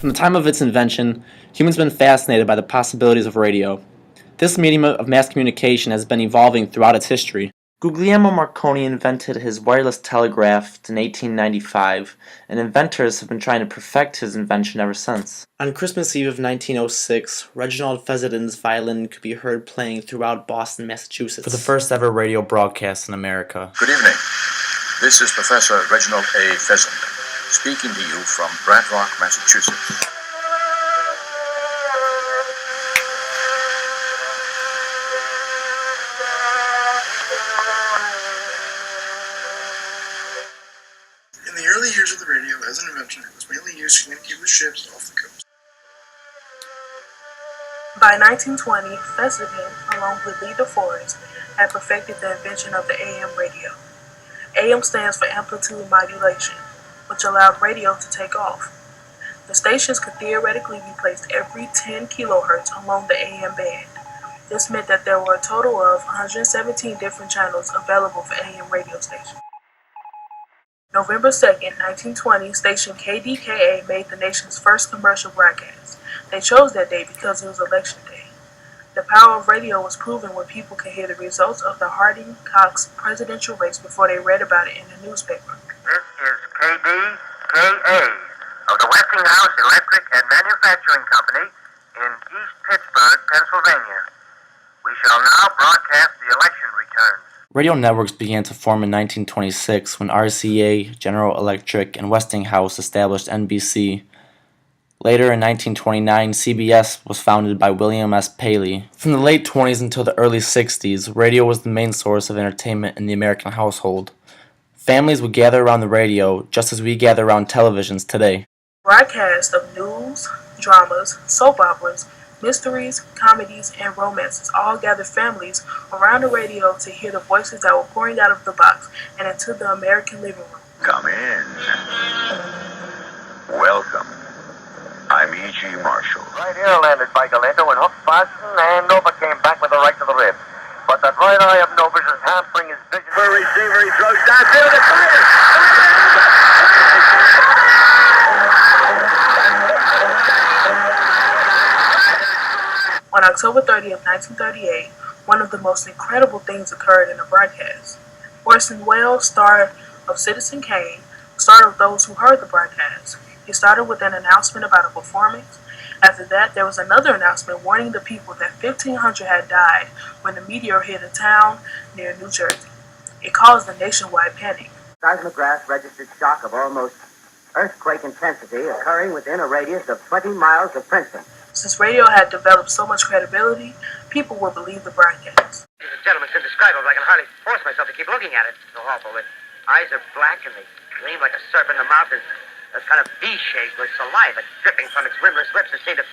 From the time of its invention, humans have been fascinated by the possibilities of radio. This medium of mass communication has been evolving throughout its history. Guglielmo Marconi invented his wireless telegraph in 1895, and inventors have been trying to perfect his invention ever since. On Christmas Eve of 1906, Reginald Fezeden's violin could be heard playing throughout Boston, Massachusetts, for the first ever radio broadcast in America. Good evening. This is Professor Reginald A. Fezend, speaking to you from Bradrock, Massachusetts. In the early years of the radio as an invention, it was mainly used to communicate with ships off the coast. By 1920, Fezenden, along with Lee DeForest, had perfected the invention of the AM radio. AM stands for amplitude modulation, which allowed radio to take off. The stations could theoretically be placed every 10 kilohertz along the AM band. This meant that there were a total of 117 different channels available for AM radio stations. November 2nd, 1920, station KDKA made the nation's first commercial broadcast. They chose that day because it was election day. The power of radio was proven when people could hear the results of the Harding-Cox presidential race before they read about it in the newspaper. This is KDKA of the Westinghouse Electric and Manufacturing Company in East Pittsburgh, Pennsylvania. We shall now broadcast the election returns. Radio networks began to form in 1926 when RCA, General Electric, and Westinghouse established NBC. Later in 1929, CBS was founded by William S. Paley. From the late 20s until the early 60s, radio was the main source of entertainment in the American household. Families would gather around the radio just as we gather around televisions today. Broadcasts of news, dramas, soap operas, mysteries, comedies, and romances all gathered families around the radio to hear the voices that were pouring out of the box and into the American living room. Come in. Welcome. I'm E.G. Marshall. Right here landed by Galento and hooked fastened, and Nova came back with the right to the rib. But that right eye of Nova's is hampering his vision. For receiver, he throws downfield and fires! On October 30th, 1938, one of the most incredible things occurred in the broadcast. Orson Welles, star of Citizen Kane, startled those who heard the broadcast. He started with an announcement about a performance. After that, there was another announcement warning the people that 1,500 had died when the meteor hit a town near New Jersey. It caused a nationwide panic. Seismograph registered shock of almost earthquake intensity occurring within a radius of 20 miles of Princeton. Since radio had developed so much credibility, people would believe the broadcast. The gentleman's indescribable. I can hardly force myself to keep looking at it. So awful. The eyes are black and they gleam like a serpent. The mouth is a kind of V-shape with saliva dripping from its rimless lips. It seemed to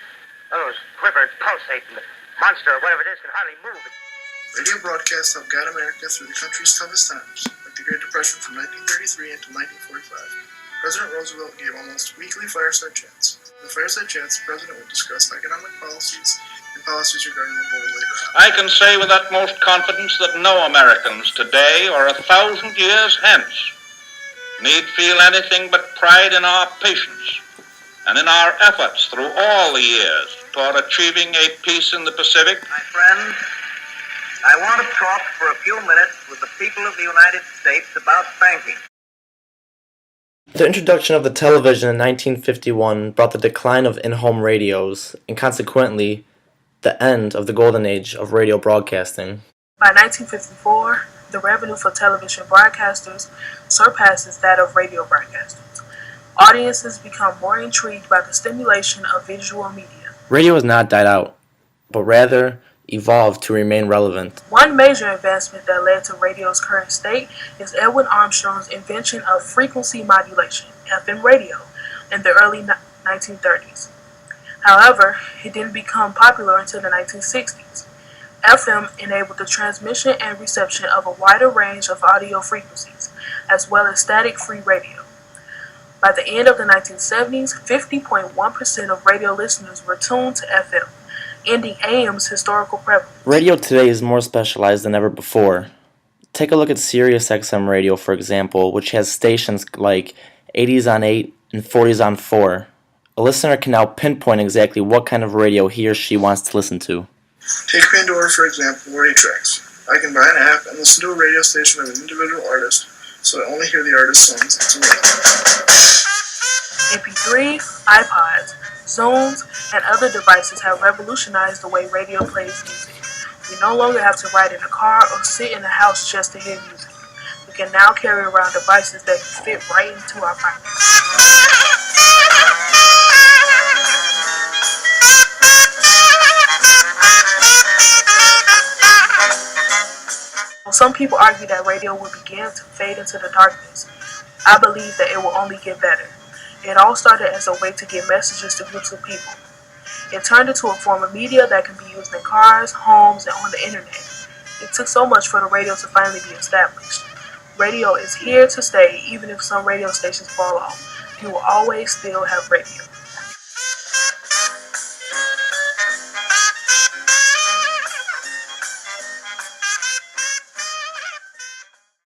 quiver and pulsate, and the monster or whatever it is can hardly move. Radio broadcasts helped guide America through the country's toughest times, like the Great Depression from 1933 until 1945. President Roosevelt gave almost weekly fireside chats. In the fireside chats, the president would discuss economic policies and policies regarding the war later on. I can say with utmost confidence that no Americans today or 1,000 years hence need feel anything but pride in our patience and in our efforts through all the years toward achieving a peace in the Pacific. My friends, I want to talk for a few minutes with the people of the United States about banking. The introduction of the television in 1951 brought the decline of in-home radios, and consequently, the end of the golden age of radio broadcasting. By 1954, the revenue for television broadcasters surpasses that of radio broadcasters. Audiences become more intrigued by the stimulation of visual media. Radio has not died out, but rather evolved to remain relevant. One major advancement that led to radio's current state is Edwin Armstrong's invention of frequency modulation, FM radio, in the early 1930s. However, it didn't become popular until the 1960s. FM enabled the transmission and reception of a wider range of audio frequencies, as well as static-free radio. By the end of the 1970s, 50.1% of radio listeners were tuned to FM, ending AM's historical prevalence. Radio today is more specialized than ever before. Take a look at Sirius XM radio, for example, which has stations like 80s on 8 and 40s on 4, A listener can now pinpoint exactly what kind of radio he or she wants to listen to. Take Pandora, for example, or 8-Tracks. I can buy an app and listen to a radio station of an individual artist, so I only hear the artist's songs it's MP3, iPods, Zooms, and other devices have revolutionized the way radio plays music. We no longer have to ride in a car or sit in a house just to hear music. We can now carry around devices that can fit right into our pockets. Some people argue that radio will begin to fade into the darkness. I believe that it will only get better. It all started as a way to get messages to groups of people. It turned into a form of media that can be used in cars, homes, and on the internet. It took so much for the radio to finally be established. Radio is here to stay, even if some radio stations fall off. You will always still have radio.